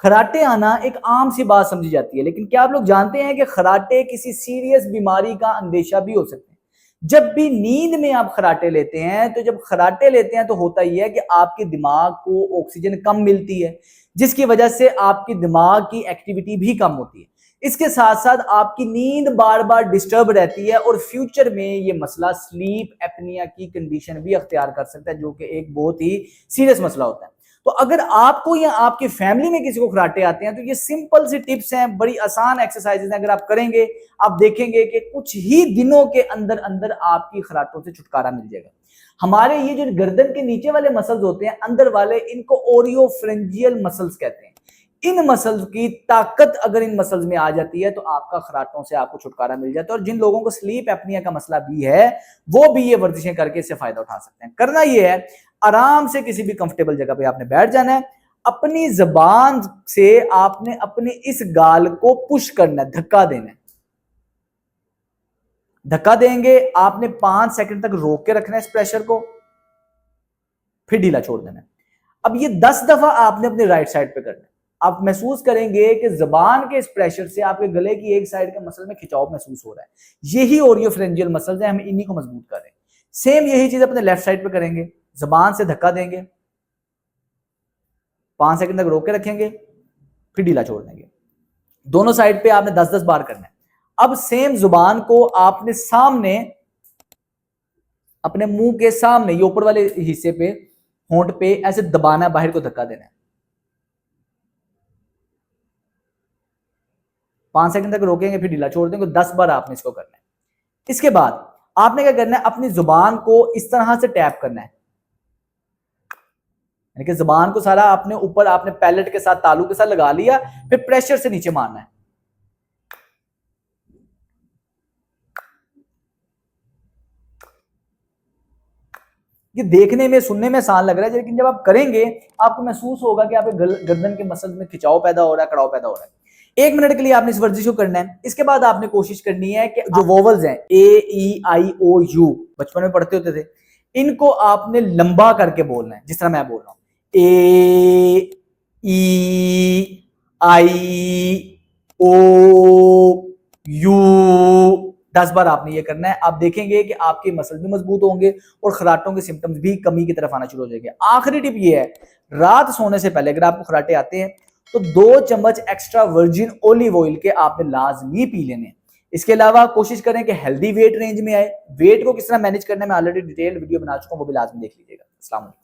खराटे आना एक आम सी बात समझी जाती है, लेकिन क्या आप लोग जानते हैं कि खराटे किसी सीरियस बीमारी का अंदेशा भी हो सकते हैं। जब भी नींद में आप खराटे लेते हैं, तो जब खराटे लेते हैं तो होता ही है कि आपके दिमाग को ऑक्सीजन कम मिलती है, जिसकी वजह से आपकी दिमाग की एक्टिविटी भी कम होती है। इसके साथ साथ आपकी नींद बार बार डिस्टर्ब रहती है और फ्यूचर में ये मसला स्लीप एपनिया की कंडीशन भी अख्तियार कर सकता है, जो कि एक बहुत ही सीरियस मसला होता है। तो अगर आपको या आपकी फैमिली में किसी को खराटे आते हैं, तो ये सिंपल सी टिप्स हैं, बड़ी आसान एक्सरसाइजेज हैं। अगर आप करेंगे, आप देखेंगे कि कुछ ही दिनों के अंदर अंदर आपकी खराटों से छुटकारा मिल जाएगा। हमारे ये जो गर्दन के नीचे वाले मसल्स होते हैं, अंदर वाले, इनको ओरियोफ्रेंजियल मसल्स कहते हैं। इन मसल्स की ताकत अगर इन मसल्स में आ जाती है, तो आपका खराटों से आपको छुटकारा मिल जाता है। और जिन लोगों को स्लीप एपनिया का मसला भी है, वो भी ये वर्जिशें करके इससे फायदा उठा सकते हैं। करना ये है, आराम से किसी भी कंफर्टेबल जगह पे आपने बैठ जाना है। अपनी जबान से आपने अपने इस गाल को पुश करना है, धक्का देना है। धक्का देंगे, आपने 5 सेकंड तक रोक के रखना है इस प्रेशर को, फिर ढीला छोड़ देना है। अब ये 10 दफा आपने अपने राइट साइड पे करना है। आप महसूस करेंगे कि जबान के इस प्रेशर से आपके गले की एक साइड के मसल में खिंचाव महसूस हो रहा है। यही ओरियोफ्रेंजियल मसल्स हैं, हम इन्हीं को मजबूत कर रहे हैं। सेम यही चीज अपने लेफ्ट साइड पे करेंगे। जबान से धक्का देंगे, 5 सेकंड तक रोक के रखेंगे, फिर ढीला छोड़ देंगे। दोनों साइड पे आपने 10-10 बार करना है। अब सेम जुबान को आपने सामने, अपने मुंह के सामने, ये ऊपर वाले हिस्से पे, होंठ पे ऐसे दबाना है, बाहर को धक्का देना है। 5 सेकंड तक रोकेंगे, फिर ढीला छोड़ देंगे। 10 बार आपने इसको करना है। इसके बाद आपने क्या करना है, अपनी जुबान को इस तरह से टैप करना है, यानी कि जुबान को सारा आपने ऊपर, आपने पैलेट के साथ, तालू के साथ लगा लिया, फिर प्रेशर से नीचे मारना है। ये देखने में, सुनने में आसान लग रहा है, लेकिन जब आप करेंगे आपको महसूस होगा कि आपके गर्दन के मसल में खिंचाव पैदा हो रहा है, कड़ाव पैदा हो रहा है। 1 मिनट के लिए आपने इस वर्जिश को करना है। इसके बाद आपने कोशिश करनी है कि जो वोवल्स हैं, ए ई आई ओ यू, बचपन में पढ़ते होते थे, इनको आपने लंबा करके बोलना है, जिस तरह मैं बोल रहा हूं। ए ई आई ओ यू, 10 बार आपने ये करना है। आप देखेंगे कि आपके मसल भी मजबूत होंगे और खराटों के सिम्टम्स भी कमी की तरफ आना शुरू हो जाएंगे। आखिरी टिप ये है, रात सोने से पहले अगर आपको खराटे आते हैं, तो 2 चम्मच एक्स्ट्रा वर्जिन ओलिव ऑयल के आपने लाजमी पी लेने। इसके अलावा कोशिश करें कि हेल्दी वेट रेंज में आए। वेट को किस तरह मैनेज करने में ऑलरेडी डिटेल वीडियो बना चुका हूं, वो भी लाजमी देख लीजिएगा। अस्सलाम वालेकुम।